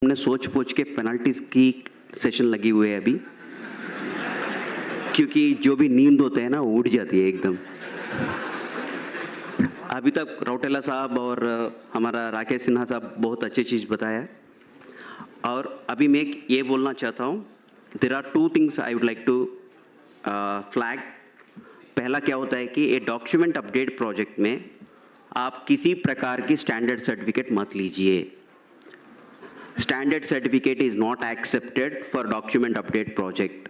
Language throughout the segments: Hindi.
हमने सोच पोच के पेनल्टीज की सेशन लगी हुई है अभी, क्योंकि जो भी नींद होते हैं ना वो उड़ जाती है एकदम। अभी तक रौटेला साहब और हमारा राकेश सिन्हा साहब बहुत अच्छी चीज़ बताया, और अभी मैं ये बोलना चाहता हूँ, there are two things I would like to flag. पहला क्या होता है कि ये डॉक्यूमेंट अपडेट प्रोजेक्ट में आप किसी प्रकार की स्टैंडर्ड सर्टिफिकेट मत लीजिए। Standard certificate is not accepted for document update project.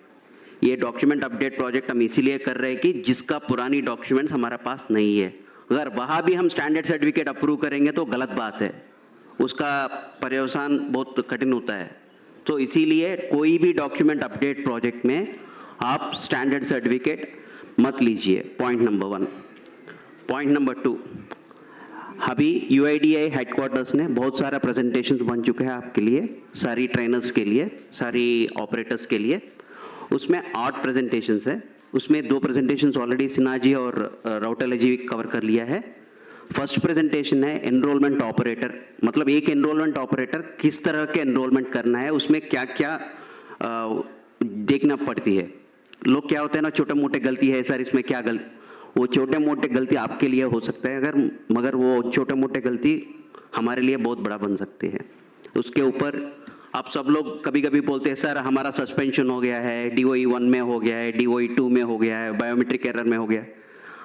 ये डॉक्यूमेंट अपडेट प्रोजेक्ट हम इसीलिए कर रहे हैं कि जिसका पुरानी डॉक्यूमेंट्स हमारे पास नहीं है, अगर वहाँ भी हम स्टैंडर्ड सर्टिफिकेट अप्रूव करेंगे तो गलत बात है, उसका पर्यवसान बहुत कठिन होता है। तो इसीलिए कोई भी डॉक्यूमेंट अपडेट प्रोजेक्ट में आप स्टैंडर्ड सर्टिफिकेट मत लीजिए, पॉइंट नंबर 1। पॉइंट नंबर 2, अभी UIDAI हेडक्वार्टर्स ने बहुत सारा प्रेजेंटेशंस बन चुके हैं आपके लिए, सारी ट्रेनर्स के लिए, सारी ऑपरेटर्स के लिए। उसमें 8 प्रेजेंटेशंस है, उसमें 2 प्रेजेंटेशंस ऑलरेडी सिन्हा जी और रौटेला जी कवर कर लिया है। फर्स्ट प्रेजेंटेशन है एनरोलमेंट ऑपरेटर, मतलब एक एनरोलमेंट ऑपरेटर किस तरह के एनरोलमेंट करना है, उसमें क्या क्या देखना पड़ती है। लोग क्या होते हैं ना, छोटे मोटे गलती है सर इसमें, क्या गलती, वो छोटे मोटे गलती आपके लिए हो सकता है मगर वो छोटे मोटे गलती हमारे लिए बहुत बड़ा बन सकते हैं। उसके ऊपर आप सब लोग कभी कभी बोलते हैं सर हमारा सस्पेंशन हो गया है, DOE 1 में हो गया है, DOE 2 में हो गया है, बायोमेट्रिक एरर में हो गया।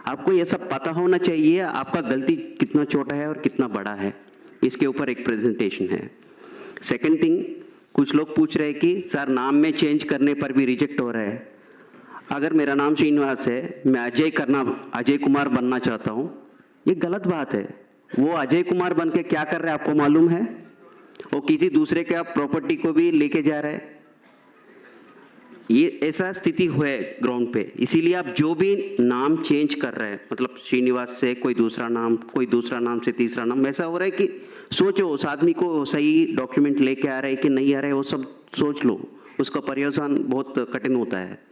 आपको ये सब पता होना चाहिए आपका गलती कितना छोटा है और कितना बड़ा है। इसके ऊपर एक प्रेजेंटेशन है। सेकेंड थिंग, कुछ लोग पूछ रहे हैं कि सर नाम में चेंज करने पर भी रिजेक्ट हो रहा है। अगर मेरा नाम श्रीनिवास है, मैं अजय कुमार बनना चाहता हूँ, ये गलत बात है। वो अजय कुमार बन के क्या कर रहा है आपको मालूम है? वो किसी दूसरे के प्रॉपर्टी को भी लेके जा रहा है। ये ऐसा स्थिति है ग्राउंड पे। इसीलिए आप जो भी नाम चेंज कर रहे हैं, मतलब श्रीनिवास से कोई दूसरा नाम से तीसरा नाम, ऐसा हो रहा है कि सोचो उस आदमी को सही डॉक्यूमेंट लेके आ रहा है कि नहीं आ रहा है, वो सब सोच लो, उसका पर्यवसान बहुत कठिन होता है।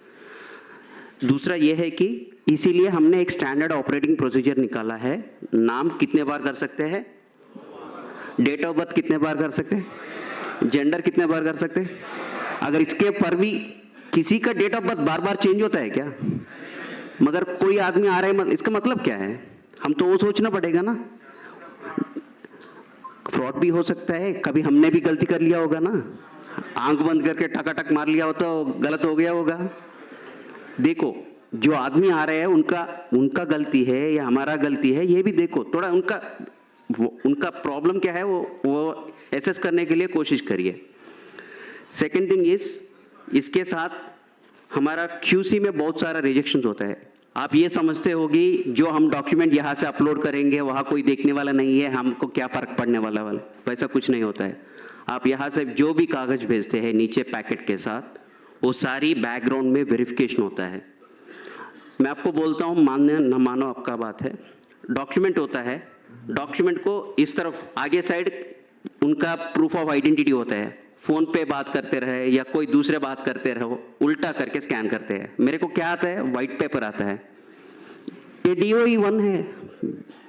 दूसरा ये है कि इसीलिए हमने एक स्टैंडर्ड ऑपरेटिंग प्रोसीजर निकाला है। नाम कितने बार कर सकते हैं, डेट ऑफ बर्थ कितने बार कर सकते हैं, जेंडर कितने बार कर सकते हैं। अगर इसके पर भी किसी का डेट ऑफ बर्थ बार बार चेंज होता है क्या? मगर कोई आदमी आ रहा है, इसका मतलब क्या है? हम तो वो सोचना पड़ेगा ना। फ्रॉड भी हो सकता है, कभी हमने भी गलती कर लिया होगा ना, आंख बंद करके टकाटक मार लिया हो तो गलत हो गया होगा। देखो जो आदमी आ रहे हैं उनका गलती है या हमारा गलती है, ये भी देखो थोड़ा। उनका प्रॉब्लम क्या है वो एसेस करने के लिए कोशिश करिए। सेकेंड थिंग इज, इसके साथ हमारा QC में बहुत सारा रिजेक्शन होता है। आप ये समझते होगी जो हम डॉक्यूमेंट यहाँ से अपलोड करेंगे वहाँ कोई देखने वाला नहीं है, हमको क्या फ़र्क पड़ने वाला, वैसा कुछ नहीं होता है। आप यहाँ से जो भी कागज़ भेजते हैं नीचे पैकेट के साथ, वो सारी बैकग्राउंड में वेरिफिकेशन होता है। मैं आपको बोलता हूँ, मानने न मानो आपका बात है, डॉक्यूमेंट होता है, डॉक्यूमेंट को इस तरफ आगे साइड उनका प्रूफ ऑफ आइडेंटिटी होता है। फ़ोन पे बात करते रहे या कोई दूसरे बात करते रहो, उल्टा करके स्कैन करते हैं। मेरे को क्या आता है, वाइट पेपर आता है। ये DOE 1 है,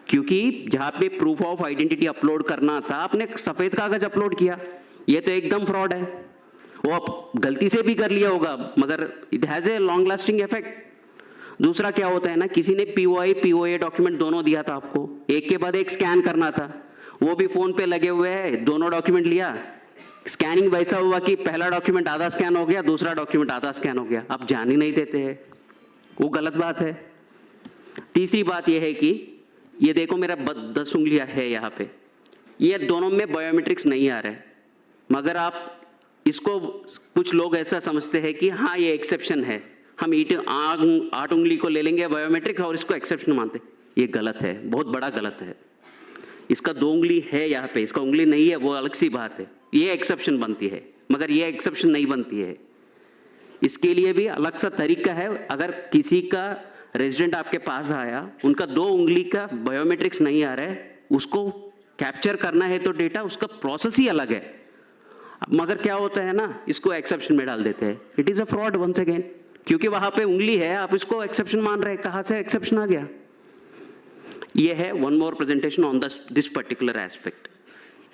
क्योंकि जहाँ पे प्रूफ ऑफ आइडेंटिटी अपलोड करना था आपने सफ़ेद कागज अपलोड किया। ये तो एकदम फ्रॉड है। वो आप गलती से भी कर लिया होगा मगर it has a long lasting effect. दूसरा क्या होता है ना, किसी ने POA डॉक्यूमेंट दोनों दिया था आपको, एक के बाद एक स्कैन करना था, वो भी फोन पे लगे हुए हैं, दोनों डॉक्यूमेंट लिया, स्कैनिंग वैसा हुआ कि पहला डॉक्यूमेंट आधा स्कैन हो गया, दूसरा डॉक्यूमेंट आधा स्कैन हो गया। आप जान ही नहीं देते हैं, वो गलत बात है। तीसरी बात यह है कि ये देखो मेरा 10 उंगलियां है यहाँ पे, ये दोनों में बायोमेट्रिक्स नहीं आ रहा है, मगर आप इसको, कुछ लोग ऐसा समझते हैं कि हाँ ये एक्सेप्शन है, हम 8 उंगली को ले लेंगे बायोमेट्रिक और इसको एक्सेप्शन मानते। ये गलत है, बहुत बड़ा गलत है। इसका 2 उंगली है यहाँ पे, इसका उंगली नहीं है, वो अलग सी बात है, ये एक्सेप्शन बनती है, मगर ये एक्सेप्शन नहीं बनती है। इसके लिए भी अलग सा तरीका है। अगर किसी का रेजिडेंट आपके पास आया, उनका 2 उंगली का बायोमेट्रिक्स नहीं आ रहा है, उसको कैप्चर करना है तो डेटा, उसका प्रोसेस ही अलग है। मगर क्या होता है ना, इसको एक्सेप्शन में डाल देते हैं। It is a fraud once again, क्योंकि वहां पे उंगली है, आप इसको एक्सेप्शन मान रहे हैं, कहां से एक्सेप्शन आ गया? ये है one more presentation on this particular aspect.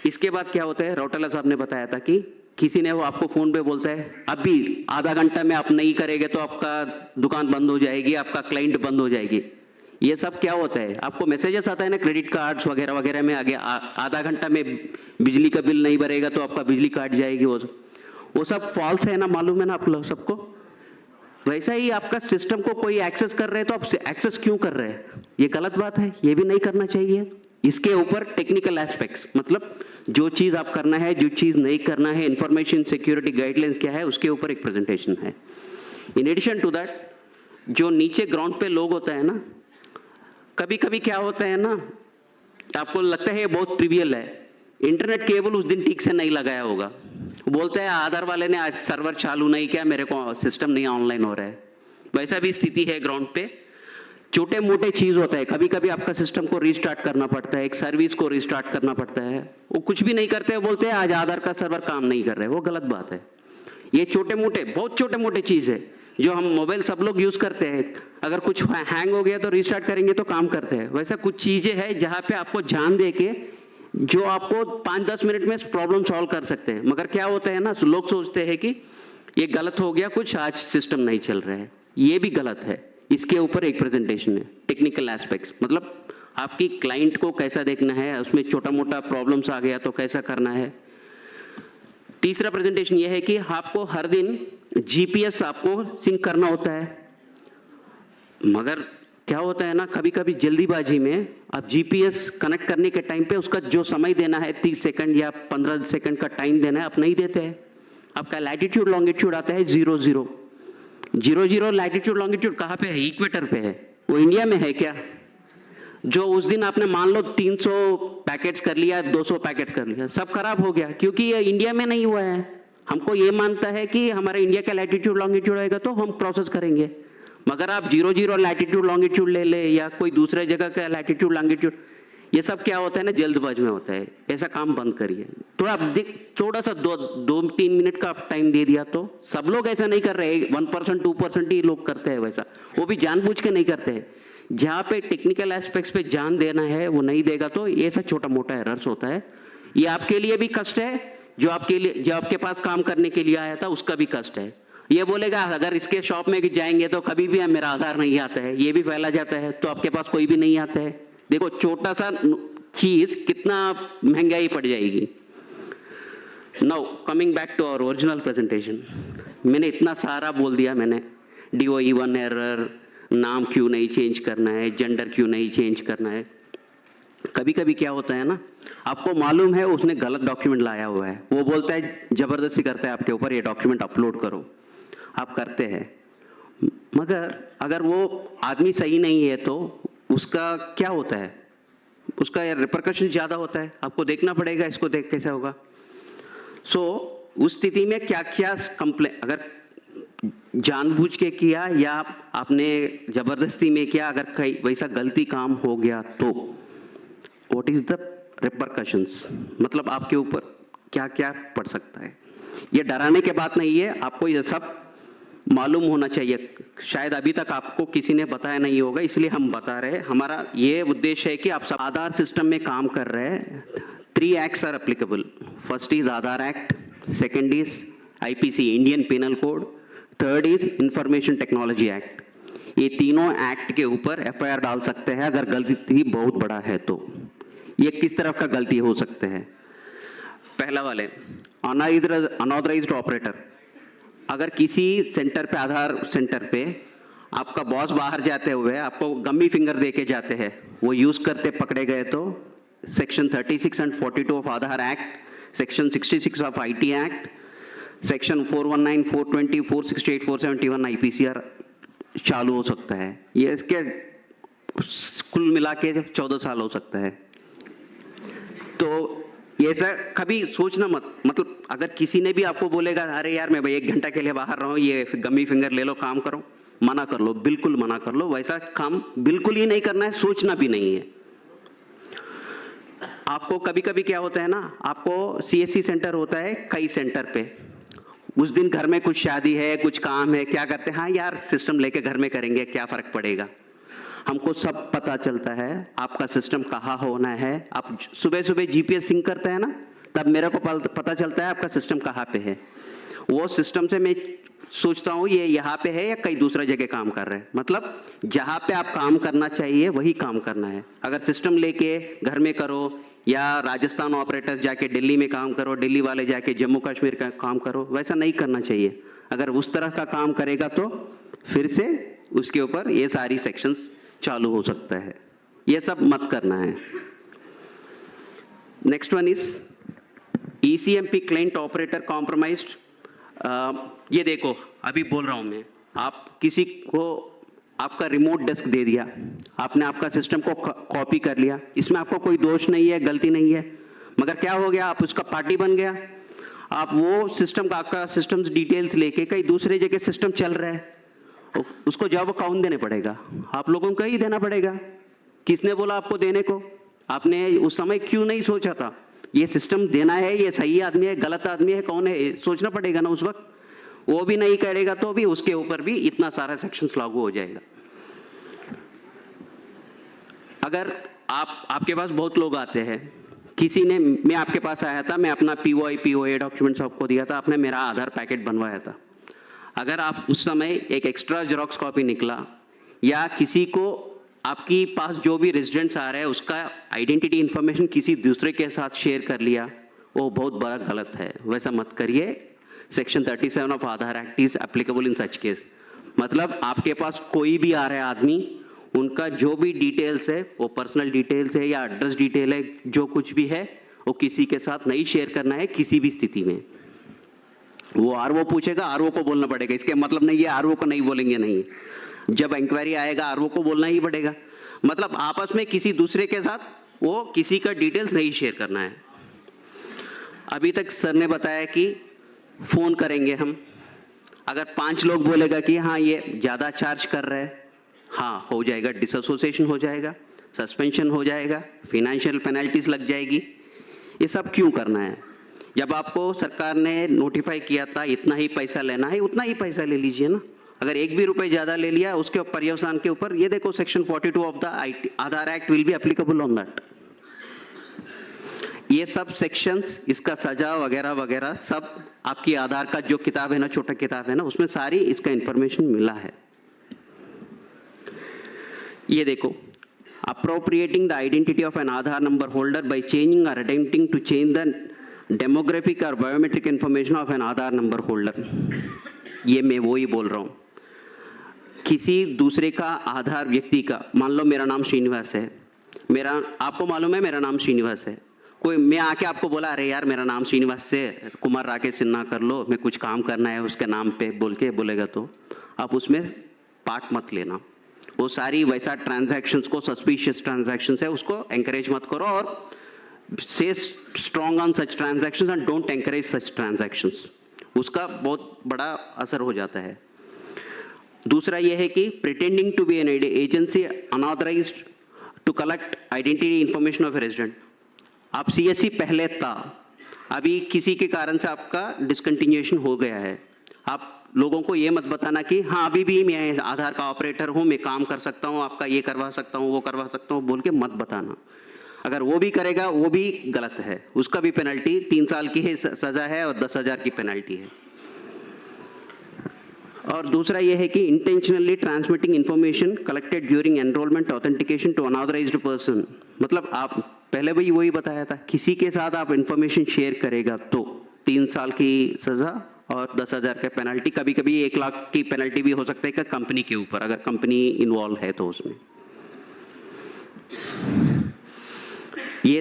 इसके बाद क्या होता है, रौटेला साहब ने बताया था कि किसी ने वो आपको फोन पे बोलता है अभी आधा घंटा में आप नहीं करेंगे तो आपका दुकान बंद हो जाएगी, आपका क्लाइंट बंद हो जाएगी। ये सब क्या होता है, आपको मैसेजेस आता है ना क्रेडिट कार्ड्स वगैरह वगैरह में, आगे आधा घंटा में बिजली का बिल नहीं भरेगा तो आपका बिजली काट जाएगी। वो सब फॉल्स है ना, मालूम है ना आप लोग सबको। वैसा ही आपका सिस्टम को कोई एक्सेस कर रहे हैं तो आप एक्सेस क्यों कर रहे हैं, ये गलत बात है, ये भी नहीं करना चाहिए। इसके ऊपर टेक्निकल एस्पेक्ट्स, मतलब जो चीज आप करना है, जो चीज नहीं करना है, इंफॉर्मेशन सिक्योरिटी गाइडलाइंस क्या है, उसके ऊपर एक प्रेजेंटेशन है। इन एडिशन टू दैट, जो नीचे ग्राउंड पे लोग होता है ना, कभी कभी क्या होता है ना, आपको लगता है ये बहुत ट्रिवियल है, इंटरनेट केबल उस दिन ठीक से नहीं लगाया होगा, बोलते हैं आधार वाले ने आज सर्वर चालू नहीं किया, मेरे को सिस्टम नहीं ऑनलाइन हो रहा है। वैसा भी स्थिति है ग्राउंड पे। छोटे मोटे चीज होता है, कभी कभी आपका सिस्टम को रीस्टार्ट करना पड़ता है, एक सर्विस को रीस्टार्ट करना पड़ता है, वो कुछ भी नहीं करते हैं, बोलते हैं आज आधार का सर्वर काम नहीं कर रहे, वो गलत बात है। ये छोटे मोटे, बहुत छोटे मोटे चीज है जो हम मोबाइल सब लोग यूज करते हैं, अगर कुछ हैंग हो गया तो रीस्टार्ट करेंगे तो काम करते हैं। वैसा कुछ चीजें हैं जहां पे आपको ध्यान दे के जो आपको 5-10 मिनट में प्रॉब्लम सॉल्व कर सकते हैं। मगर क्या होता है ना, लोग सोचते हैं कि ये गलत हो गया कुछ, आज सिस्टम नहीं चल रहा है, ये भी गलत है। इसके ऊपर एक प्रेजेंटेशन है, टेक्निकल एस्पेक्ट्स, मतलब आपकी क्लाइंट को कैसा देखना है, उसमें छोटा मोटा प्रॉब्लम्स आ गया तो कैसा करना है। तीसरा प्रेजेंटेशन ये है कि आपको हर दिन जीपीएस आपको सिंक करना होता है, मगर क्या होता है ना, कभी कभी जल्दीबाजी में आप जीपीएस कनेक्ट करने के टाइम पे उसका जो समय देना है 30 सेकंड या 15 सेकंड का टाइम देना है, आप नहीं देते हैं। आपका लैटिट्यूड लॉन्गिट्यूड आता है 00 00, लैटिट्यूड लॉन्गिट्यूड कहाँ पे है, इक्वेटर पे है, वो इंडिया में है क्या? जो उस दिन आपने मान लो 300 पैकेट्स कर लिया, 200 पैकेट्स कर लिया, सब खराब हो गया क्योंकि ये इंडिया में नहीं हुआ है। हमको ये मानता है कि हमारा इंडिया का लैटिट्यूड लॉन्गिट्यूड आएगा तो हम प्रोसेस करेंगे, मगर आप 00 लैटिट्यूड लॉन्गिट्यूड ले या कोई दूसरे जगह का लैटिट्यूड लॉन्गिट्यूड, ये सब क्या होता है ना, जल्दबाज में होता है। ऐसा काम बंद करिए। थोड़ा सा 2-3 मिनट का आप टाइम दे दिया तो, सब लोग ऐसा नहीं कर रहे, 1% 2% ही लोग करते हैं वैसा, वो भी जानबूझ के नहीं करते हैं। जहाँ पे टेक्निकल एस्पेक्ट्स पे ध्यान देना है वो नहीं देगा तो ये सब छोटा मोटा एरर्स होता है। ये आपके लिए भी कष्ट है, जो आपके पास काम करने के लिए आया था उसका भी कष्ट है। ये बोलेगा अगर इसके शॉप में जाएंगे तो कभी भी मेरा आधार नहीं आता है, ये भी फैला जाता है तो आपके पास कोई भी नहीं आता है। देखो छोटा सा चीज कितना महंगाई पड़ जाएगी। Now coming back to our original presentation, मैंने इतना सारा बोल दिया, मैंने DOE1 एरर, नाम क्यों नहीं चेंज करना है, जेंडर क्यों नहीं चेंज करना है। कभी कभी क्या होता है ना, आपको मालूम है उसने गलत डॉक्यूमेंट लाया हुआ है, वो बोलता है जबरदस्ती करता है आपके ऊपर, ये डॉक्यूमेंट अपलोड करो, आप करते हैं, मगर अगर वो आदमी सही नहीं है तो उसका क्या होता है, उसका रिपरकशन ज़्यादा होता है, आपको देखना पड़ेगा इसको, देख कैसे होगा। सो उस स्थिति में क्या क्या कंप्लेन, अगर जानबूझ के किया या आपने जबरदस्ती में किया, अगर कहीं वैसा गलती काम हो गया तो व्हाट इज द रिपरकशंस, मतलब आपके ऊपर क्या क्या पड़ सकता है। ये डराने की बात नहीं है, आपको ये सब मालूम होना चाहिए। शायद अभी तक आपको किसी ने बताया नहीं होगा, इसलिए हम बता रहे हैं। हमारा ये उद्देश्य है कि आप सब आधार सिस्टम में काम कर रहे हैं। 3 acts are applicable. First is Aadhaar act, second is IPC Indian penal code, third is information technology act. ये तीनों एक्ट के ऊपर FIR डाल सकते हैं अगर गलती बहुत बड़ा है तो। ये किस तरह का गलती हो सकते हैं? पहला वाले अनऑथराइज्ड ऑपरेटर, अगर किसी सेंटर पे, आधार सेंटर पे आपका बॉस बाहर जाते हुए आपको गम्मी फिंगर दे के जाते हैं, वो यूज करते पकड़े गए तो section 36 and 42 of Aadhaar act, section 66 of IT act, section 419, 420, 468, 471 IPCR चालू हो सकता है। ये इसके कुल मिला के 14 साल हो सकता है। तो ये ऐसा कभी सोचना मत, मतलब अगर किसी ने भी आपको बोलेगा अरे यार मैं भाई 1 घंटा के लिए बाहर रहा हूँ, ये गम्मी फिंगर ले लो, काम करो, मना कर लो, बिल्कुल मना कर लो। वैसा काम बिल्कुल ही नहीं करना है, सोचना भी नहीं है। आपको कभी कभी क्या होता है ना, आपको CSC सेंटर होता है कई सेंटर पे, उस दिन घर में कुछ शादी है, कुछ काम है, क्या करते हैं, हाँ यार सिस्टम लेके घर में करेंगे, क्या फर्क पड़ेगा। हमको सब पता चलता है आपका सिस्टम कहाँ होना है। आप सुबह सुबह GPS सिंक करते हैं ना, तब मेरे को पता चलता है आपका सिस्टम कहाँ पे है। वो सिस्टम से मैं सोचता हूँ ये यहाँ पे है या कहीं दूसरा जगह काम कर रहे हैं। मतलब जहाँ पे आप काम करना चाहिए वही काम करना है। अगर सिस्टम लेके घर में करो या राजस्थान ऑपरेटर जाके दिल्ली में काम करो, दिल्ली वाले जाके जम्मू कश्मीर का काम करो, वैसा नहीं करना चाहिए। अगर उस तरह का काम करेगा तो फिर से उसके ऊपर ये सारी सेक्शंस चालू हो सकता है। ये सब मत करना है। Next one is ECMP client operator compromised. ये देखो अभी बोल रहा हूं मैं, आप किसी को आपका रिमोट डेस्क दे दिया, आपने आपका सिस्टम को कॉपी कर लिया, इसमें आपको कोई दोष नहीं है, गलती नहीं है, मगर क्या हो गया, आप उसका पार्टी बन गया। आप वो सिस्टम का आपका सिस्टम्स डिटेल्स लेके कहीं दूसरे जगह सिस्टम चल रहा है, उसको जवाब कौन देने पड़ेगा? आप लोगों को ही देना पड़ेगा। किसने बोला आपको देने को? आपने उस समय क्यों नहीं सोचा था ये सिस्टम देना है, ये सही आदमी है, गलत आदमी है, कौन है, सोचना पड़ेगा ना उस वक्त। वो भी नहीं करेगा तो भी उसके ऊपर भी इतना सारा सेक्शंस लागू हो जाएगा। अगर आपके पास बहुत लोग आते हैं, किसी ने, मैं आपके पास आया था, मैं अपना POA डॉक्यूमेंट्स आपको दिया था, आपने मेरा आधार पैकेट बनवाया था। अगर आप उस समय एक एक्स्ट्रा जेरॉक्स कॉपी निकला या किसी को आपकी पास जो भी रेजिडेंट्स आ रहे हैं उसका आइडेंटिटी इंफॉर्मेशन किसी दूसरे के साथ शेयर कर लिया, वो बहुत बड़ा गलत है। वैसा मत करिए। Section 37 of Aadhaar act is applicable in such case. मतलब आपके पास कोई भी आ रहा है आदमी, उनका जो भी डिटेल्स है, वो पर्सनल डिटेल्स है या एड्रेस डिटेल है, जो कुछ भी है वो किसी के साथ नहीं शेयर करना है किसी भी स्थिति में। वो RO पूछेगा, RO को बोलना पड़ेगा। इसके मतलब नहीं है RO को नहीं बोलेंगे, नहीं। जब इंक्वायरी आएगा RO को बोलना ही पड़ेगा। मतलब आपस में किसी दूसरे के साथ वो किसी का डिटेल्स नहीं शेयर करना है। अभी तक सर ने बताया कि फोन करेंगे हम, अगर 5 लोग बोलेगा कि हाँ ये ज़्यादा चार्ज कर रहे हैं, हाँ हो जाएगा, डिसएसोसिएशन हो जाएगा, सस्पेंशन हो जाएगा, फिनेंशियल पेनल्टीज लग जाएगी। ये सब क्यों करना है? जब आपको सरकार ने नोटिफाई किया था इतना ही पैसा लेना है, उतना ही पैसा ले लीजिए ना। अगर एक भी रुपए ज़्यादा ले लिया उसके पर्यवसान के ऊपर, ये देखो section 42 of the Aadhaar act will be applicable on that. ये सब सेक्शंस, इसका सजा वगैरह वगैरह सब आपकी आधार का जो किताब है ना, छोटा किताब है ना, उसमें सारी इसका इंफॉर्मेशन मिला है। ये देखो, appropriating the identity of an Aadhaar number holder by changing or attempting to change the demographic or biometric information of an Aadhaar number holder। ये मैं वो ही बोल रहा हूँ। किसी दूसरे का आधार व्यक्ति का, मान लो मेरा नाम श्रीनिवास है, आपको मालूम है मेरा नाम श्रीनिवास है, कोई मैं आके आपको बोला अरे यार मेरा नाम श्रीनिवास से कुमार राकेश सिन्हा कर लो, मैं कुछ काम करना है उसके नाम पे बोल के बोलेगा, तो आप उसमें पार्ट मत लेना। वो सारी वैसा ट्रांजैक्शंस को, सस्पिशियस ट्रांजैक्शंस है, उसको एंकरेज मत करो और से strong on such transactions and don't encourage such transactions. उसका बहुत बड़ा असर हो जाता है। दूसरा यह है कि pretending to be an agency unauthorized to collect identity information of a resident. आप CSC पहले था, अभी किसी के कारण से आपका डिसकंटिन्यूएशन हो गया है, आप लोगों को ये मत बताना कि हाँ अभी भी मैं आधार का ऑपरेटर हूँ, मैं काम कर सकता हूँ, आपका ये करवा सकता हूँ, वो करवा सकता हूँ बोल के मत बताना। अगर वो भी करेगा वो भी गलत है, उसका भी पेनल्टी 3 साल की है सज़ा है और 10,000 की पेनल्टी है। और दूसरा ये है कि intentionally transmitting information collected during enrolment authentication to unauthorized person. मतलब आप पहले भी वही बताया था, किसी के साथ आप इंफॉर्मेशन शेयर करेगा तो 3 साल की सज़ा और 10,000 का पेनल्टी, कभी कभी 1 लाख की पेनल्टी भी हो सकता है कि कंपनी के ऊपर, अगर कंपनी इन्वॉल्व है तो उसमें। ये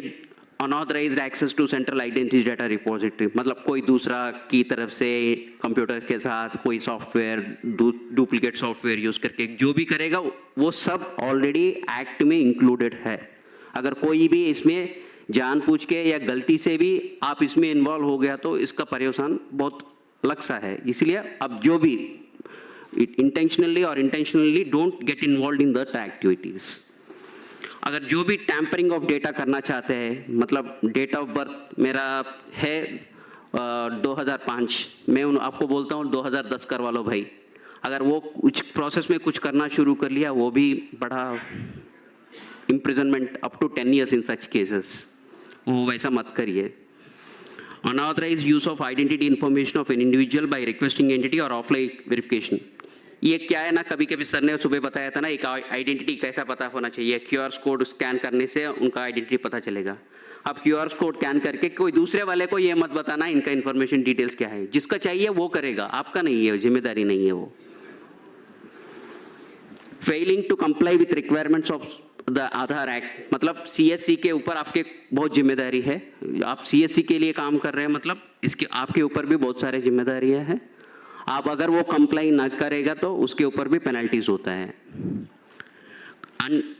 unauthorized access to central identity data repository, मतलब कोई दूसरा की तरफ से कंप्यूटर के साथ कोई सॉफ्टवेयर, डुप्लीकेट सॉफ्टवेयर यूज करके जो भी करेगा वो सब ऑलरेडी एक्ट में इंक्लूडेड है। अगर कोई भी इसमें जानबूझ के या गलती से भी आप इसमें इन्वॉल्व हो गया तो इसका पर्यवसान बहुत अलग सा है। इसलिए अब जो भी इंटेंशनली और intentionally don't get involve in that activities. अगर जो भी टैंपरिंग ऑफ डेटा करना चाहते हैं, मतलब डेट ऑफ बर्थ मेरा है 2005, मैं आपको बोलता हूँ 2010 करवा लो भाई, अगर वो कुछ प्रोसेस में कुछ करना शुरू कर लिया, वो भी बड़ा imprisonment up to 10 years in such cases, वो वैसा मत करिए। Unauthorized use of identity information of an individual by requesting entity or offline verification. ये क्या है ना, कभी कभी सर ने सुबह बताया था ना, एक आइडेंटिटी कैसा पता होना चाहिए, क्यूआर कोड स्कैन करने से उनका आइडेंटिटी पता चलेगा। आप क्यूआर कोड स्कैन करके कोई दूसरे वाले को ये मत बताना इनका इन्फॉर्मेशन डिटेल्स क्या है, जिसका चाहिए वो करेगा, आपका नहीं है, जिम्मेदारी नहीं है वो। Failing to comply with requirements of the Aadhaar act, मतलब सीएससी के ऊपर आपके बहुत जिम्मेदारी है। आप सीएससी के लिए काम कर रहे हैं, मतलब इसके आपके ऊपर भी बहुत सारे जिम्मेदारियां हैं। आप अगर वो कंप्लाई ना करेगा तो उसके ऊपर भी पेनल्टीज होता है।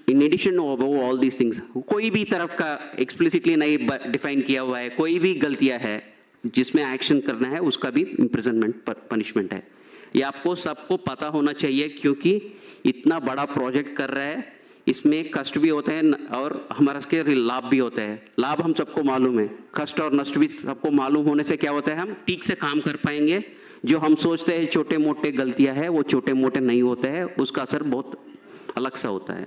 In addition of all these things, कोई भी तरफ का एक्सप्लिसिटली नहीं डिफाइन किया हुआ है, कोई भी गलतियां है जिसमें एक्शन करना है उसका भी इम्प्रिजनमेंट पनिशमेंट है। ये आपको सबको पता होना चाहिए, क्योंकि इतना बड़ा प्रोजेक्ट कर रहा है, इसमें कष्ट भी होते हैं और हमारा इसके लाभ भी होते हैं। लाभ हम सबको मालूम है, कष्ट और नष्ट भी सबको मालूम होने से क्या होता है, हम ठीक से काम कर पाएंगे। जो हम सोचते हैं छोटे मोटे गलतियां हैं वो छोटे मोटे नहीं होते हैं, उसका असर बहुत अलग सा होता है।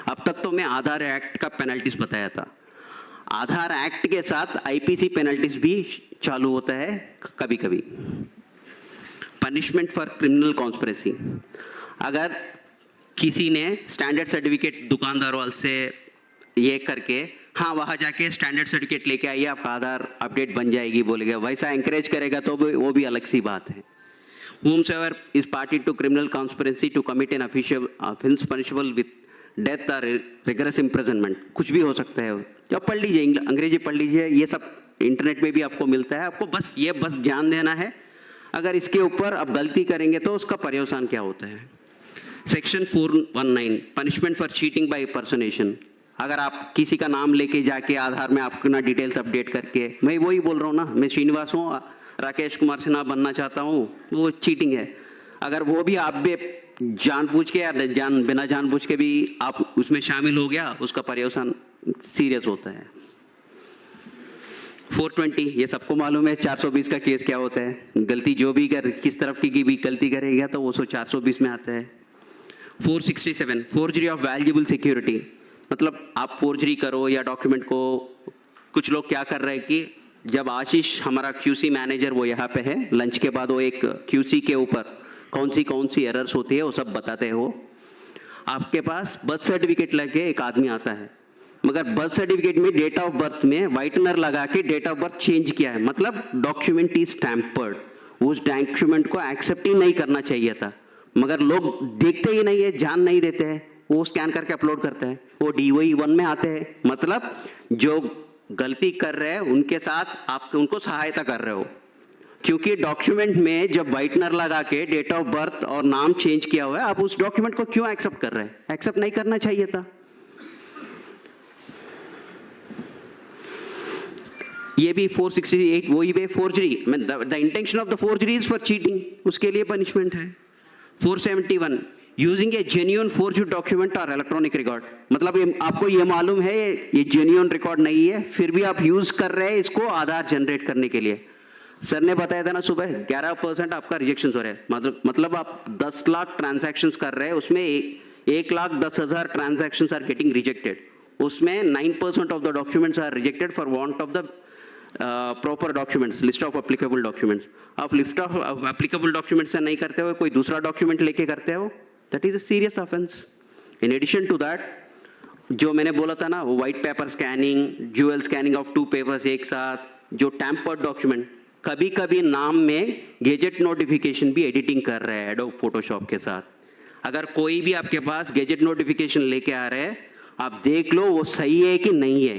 अब तक तो मैं आधार एक्ट का पेनल्टीज बताया था, आधार एक्ट के साथ आईपीसी पेनल्टीज भी चालू होता है कभी कभी। पनिशमेंट फॉर क्रिमिनल कॉन्स्पिरेसी, अगर किसी ने स्टैंडर्ड सर्टिफिकेट दुकानदार वाले से ये करके, हाँ वहाँ जाके स्टैंडर्ड सर्टिफिकेट लेके आइए आपका आधार अपडेट बन जाएगी बोलेगा, वैसा एंकरेज करेगा तो वो भी अलग सी बात है। Whomsoever is party to criminal conspiracy to commit an official offense punishable with death or rigorous imprisonment, कुछ भी हो सकता है। जब पढ़ लीजिए, अंग्रेजी पढ़ लीजिए, ये सब इंटरनेट में भी आपको मिलता है। आपको बस ध्यान देना है, अगर इसके ऊपर आप गलती करेंगे तो उसका पर्यवसान क्या होता है। Section 419 punishment for cheating by personation, अगर आप किसी का नाम लेके जाके आधार में अपना डिटेल्स अपडेट करके, मैं वही बोल रहा हूँ ना, मैं श्रीनिवास हूँ, राकेश कुमार सिन्हा बनना चाहता हूँ, वो चीटिंग है। अगर वो भी आप भी जानबूझ के या बिना जानबूझ के भी आप उसमें शामिल हो गया, उसका पर्यवसान सीरियस होता है। 420 ये सबको मालूम है, 420 का केस क्या होता है, गलती जो भी किस तरफ की भी गलती करेगा तो वो 420 में आता है। 467 फोर्जरी ऑफ वैल्यूएबल सिक्योरिटी, मतलब आप फोर्जरी करो या डॉक्यूमेंट को, कुछ लोग क्या कर रहे हैं कि जब आशीष हमारा क्यूसी मैनेजर वो यहाँ पे है, लंच के बाद वो एक क्यूसी के ऊपर कौन सी एरर्स होती है वो सब बताते हो। आपके पास बर्थ सर्टिफिकेट लगे एक आदमी आता है, मगर बर्थ सर्टिफिकेट में डेट ऑफ बर्थ में व्हाइटनर लगा के डेट ऑफ बर्थ चेंज किया है, मतलब डॉक्यूमेंट इज टैम्पर्ड। उस डॉक्यूमेंट को एक्सेप्ट ही नहीं करना चाहिए था, मगर लोग देखते ही नहीं है, जान नहीं देते हैं, वो स्कैन करके अपलोड करते हैं, वो DOE 1 में आते हैं। मतलब जो गलती कर रहे हैं उनके साथ आप उनको सहायता कर रहे हो, क्योंकि डॉक्यूमेंट में जब व्हाइटनर लगा के डेट ऑफ बर्थ और नाम चेंज किया हुआ है, आप उस डॉक्यूमेंट को क्यों एक्सेप्ट कर रहे हैं? एक्सेप्ट नहीं करना चाहिए था। ये भी 468 वही वे forgery, the intention of the forgery is for cheating, उसके लिए पनिशमेंट है। 471 using a genuine forged document और इलेक्ट्रॉनिक रिकॉर्ड, मतलब आपको ये मालूम है ये जेन्युइन रिकॉर्ड नहीं है, फिर भी आप यूज कर रहे हैं इसको आधार जनरेट करने के लिए। सर ने बताया था ना सुबह 11% आपका रिजेक्शन हो रहा है, मतलब आप 10 लाख ट्रांजैक्शंस कर रहे हैं, उसमें 1,10,000 ट्रांजैक्शंस आर गेटिंग रिजेक्टेड, उसमें 9% of the documents are rejected for want of the proper documents, list of applicable documents. आप लिस्ट ऑफ एप्लीकेबल डॉक्यूमेंट्स से नहीं करते हो, कोई दूसरा डॉक्यूमेंट लेके करते हो, that is a serious offence. In addition to that, जो मैंने बोला था ना, वो white paper scanning, dual scanning of 2 papers एक साथ, जो टैम्पर्ड डॉक्यूमेंट, कभी कभी नाम में गेजेट नोटिफिकेशन भी एडिटिंग कर रहे हैं एडोब फोटोशॉप के साथ। अगर कोई भी आपके पास गेजेट नोटिफिकेशन लेके आ रहे हैं, आप देख लो वो सही है कि नहीं है,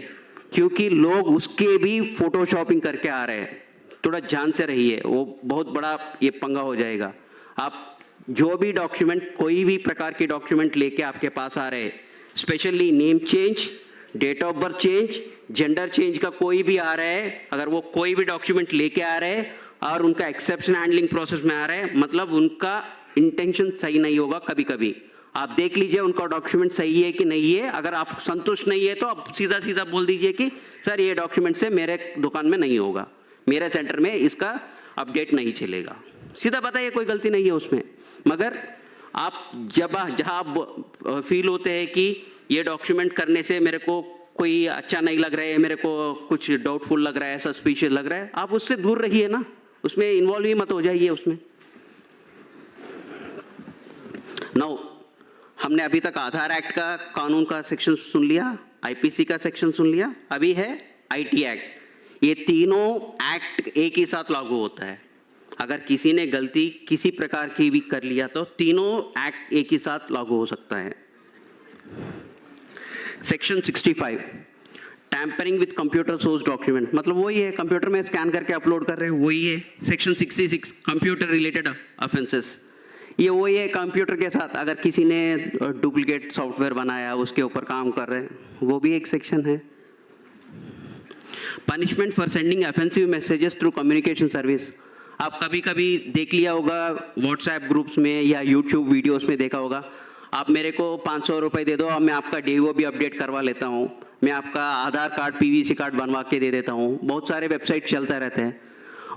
क्योंकि लोग उसके भी फोटोशॉपिंग करके आ रहे हैं। थोड़ा ध्यान से रहिए, वो बहुत बड़ा ये पंगा हो जाएगा। आप जो भी डॉक्यूमेंट, कोई भी प्रकार के डॉक्यूमेंट लेके आपके पास आ रहे हैं, specially name change, date of birth change, gender change का कोई भी आ रहा है, अगर वो कोई भी डॉक्यूमेंट लेके आ रहे हैं और उनका एक्सेप्शन हैंडलिंग प्रोसेस में आ रहे हैं, मतलब उनका इंटेंशन सही नहीं होगा। कभी कभी आप देख लीजिए उनका डॉक्यूमेंट सही है कि नहीं है, अगर आप संतुष्ट नहीं है तो आप सीधा सीधा बोल दीजिए कि सर ये डॉक्यूमेंट से मेरे दुकान में नहीं होगा, मेरे सेंटर में इसका अपडेट नहीं चलेगा। सीधा बताइए, कोई गलती नहीं है उसमें। मगर आप जहाँ आप फील होते हैं कि ये डॉक्यूमेंट करने से मेरे को कोई अच्छा नहीं लग रहा है, मेरे को कुछ डाउटफुल लग रहा है, सस्पिशियस लग रहा है, आप उससे दूर रहिए ना, उसमें इन्वॉल्व ही मत हो जाइए उसमें। नाउ हमने अभी तक आधार एक्ट का कानून का सेक्शन सुन लिया, आईपीसी का सेक्शन सुन लिया, अभी है आईटी एक्ट। ये तीनों एक्ट एक ही साथ लागू होता है। अगर किसी ने गलती किसी प्रकार की भी कर लिया तो तीनों एक्ट एक ही साथ लागू हो सकता है। Section 65 tampering with computer source document, मतलब वही है, कंप्यूटर में स्कैन करके अपलोड कर रहे हैं, वही है। सेक्शन 66 कंप्यूटर रिलेटेड ऑफेंसेस, ये वही है, कंप्यूटर के साथ अगर किसी ने डुप्लीकेट सॉफ्टवेयर बनाया उसके ऊपर काम कर रहे हैं, वो भी एक सेक्शन है। Punishment for sending offensive messages through communication service, आप कभी कभी देख लिया होगा व्हाट्सएप ग्रुप्स में या यूट्यूब वीडियोस में देखा होगा, आप मेरे को 500 रुपये दे दो और मैं आपका DO भी अपडेट करवा लेता हूँ, मैं आपका आधार कार्ड PVC कार्ड बनवा के दे देता हूँ। बहुत सारे वेबसाइट चलता रहते हैं,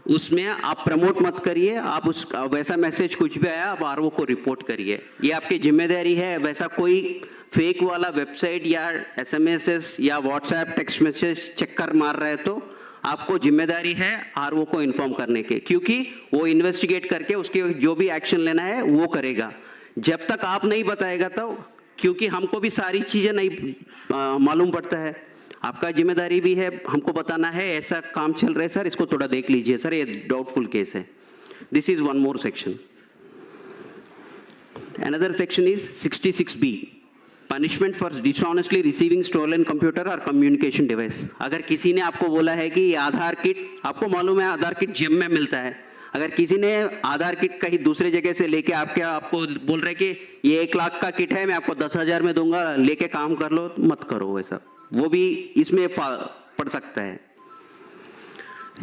उसमें आप प्रमोट मत करिए। आप उस वैसा मैसेज कुछ भी आया आप RO को रिपोर्ट करिए, ये आपकी जिम्मेदारी है। वैसा कोई फेक वाला वेबसाइट या SMS या व्हाट्सएप टेक्स्ट मैसेज चक्कर मार रहा है तो आपको जिम्मेदारी है RO को इन्फॉर्म करने के, क्योंकि वो इन्वेस्टिगेट करके उसके जो भी एक्शन लेना है वो करेगा। जब तक आप नहीं बताएगा तो, क्योंकि हमको भी सारी चीज़ें नहीं मालूम पड़ता है, आपका जिम्मेदारी भी है हमको बताना है ऐसा काम चल रहा है सर, इसको थोड़ा देख लीजिए सर, ये डाउटफुल केस है। This is one more section. Another section is 66B punishment for dishonestly receiving stolen computer और कम्युनिकेशन डिवाइस। अगर किसी ने आपको बोला है कि आधार किट, आपको मालूम है आधार किट जिम में मिलता है, अगर किसी ने आधार किट कहीं दूसरे जगह से लेके आपको बोल रहे कि ये 1 लाख का किट है मैं आपको 10,000 में दूंगा, लेके काम कर लो, मत करो वैसा, वो भी इसमें पड़ सकता है।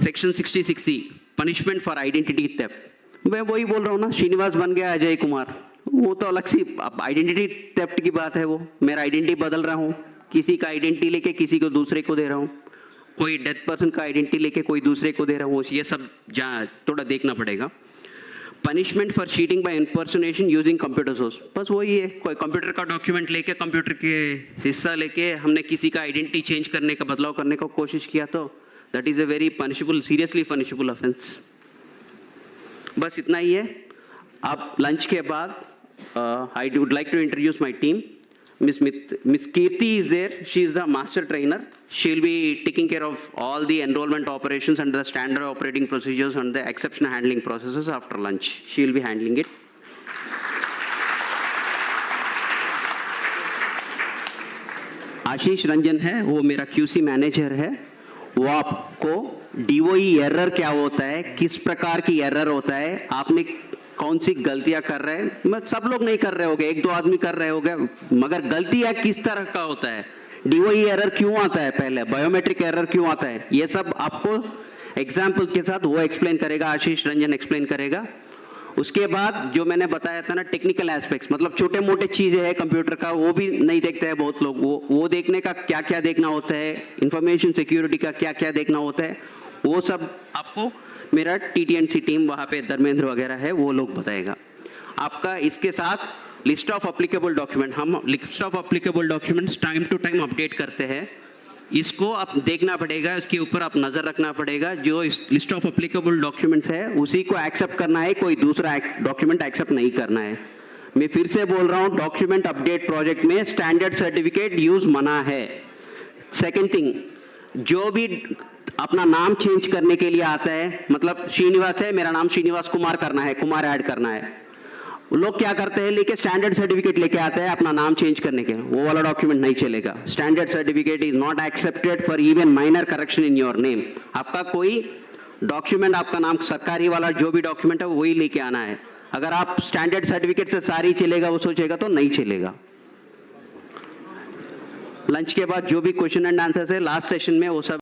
Section 66C punishment for identity theft, मैं वही बोल रहा हूँ ना, श्रीनिवास बन गया अजय कुमार, वो तो अलग सी आइडेंटिटी थेफ्ट की बात है। वो मेरा आइडेंटिटी बदल रहा हूँ, किसी का आइडेंटिटी लेके किसी को दूसरे को दे रहा हूँ, कोई डेथ पर्सन का आइडेंटिटी लेके कोई दूसरे को दे रहा हूँ, ये सब थोड़ा देखना पड़ेगा। Punishment for cheating by impersonation using computer source, बस वही है, कोई कंप्यूटर का डॉक्यूमेंट लेके, कंप्यूटर के हिस्सा लेके हमने किसी का आइडेंटिटी चेंज करने का, बदलाव करने का कोशिश किया तो that is a very punishable, seriously punishable offence. बस इतना ही है। अब लंच के बाद I would like to introduce my team. Miss Kirti is there. She is the master trainer. She will be taking care of all the enrollment operations and the standard operating procedures and the exception handling processes after lunch. She will be handling it. आशीष रंजन है, वो मेरा QC मैनेजर है, वो आपको DOE एरर क्या होता है, किस प्रकार की एरर होता है, आपने कौन सी गलतियां कर रहे हैं, मैं सब लोग नहीं कर रहे होंगे, 1-2 आदमी कर रहे होंगे, मगर गलतियां किस तरह का होता है, DOE एरर क्यों आता है, पहले बायोमेट्रिक एरर क्यों आता है, ये सब आपको एग्जाम्पल के साथ वो एक्सप्लेन करेगा, आशीष रंजन एक्सप्लेन करेगा। उसके बाद जो मैंने बताया था ना टेक्निकल एस्पेक्ट्स, मतलब छोटे मोटे चीजें हैं कंप्यूटर का, वो भी नहीं देखते हैं बहुत लोग, वो देखने का क्या क्या देखना होता है, इंफॉर्मेशन सिक्योरिटी का क्या क्या देखना होता है, वो सब आपको मेरा TTNC टीम वहाँ पे धर्मेंद्र वगैरह है वो लोग बताएगा। आपका इसके साथ लिस्ट ऑफ अप्लीकेबल डॉक्यूमेंट, हम list of applicable documents time to time update करते हैं, इसको आप देखना पड़ेगा, इसके ऊपर आप नज़र रखना पड़ेगा। जो इस लिस्ट ऑफ अप्लीकेबल डॉक्यूमेंट्स है उसी को एक्सेप्ट करना है, कोई दूसरा डॉक्यूमेंट एक्सेप्ट नहीं करना है। मैं फिर से बोल रहा हूँ, डॉक्यूमेंट अपडेट प्रोजेक्ट में स्टैंडर्ड सर्टिफिकेट यूज मना है। सेकेंड थिंग, जो भी अपना नाम चेंज करने के लिए आता है, मतलब श्रीनिवास है, मेरा नाम श्रीनिवास कुमार करना है, कुमार ऐड करना है, लोग क्या करते हैं, लेके स्टैंडर्ड सर्टिफिकेट लेके आते हैं अपना नाम चेंज करने के, वो वाला डॉक्यूमेंट नहीं चलेगा। Standard certificate is not accepted for even minor correction in your name. आपका कोई डॉक्यूमेंट, आपका नाम सरकारी वाला जो भी डॉक्यूमेंट है वही लेके आना है। अगर आप स्टैंडर्ड सर्टिफिकेट से सारी चलेगा वो सोचेगा तो नहीं चलेगा। लंच के बाद जो भी क्वेश्चन एंड आंसर है लास्ट सेशन में वो सब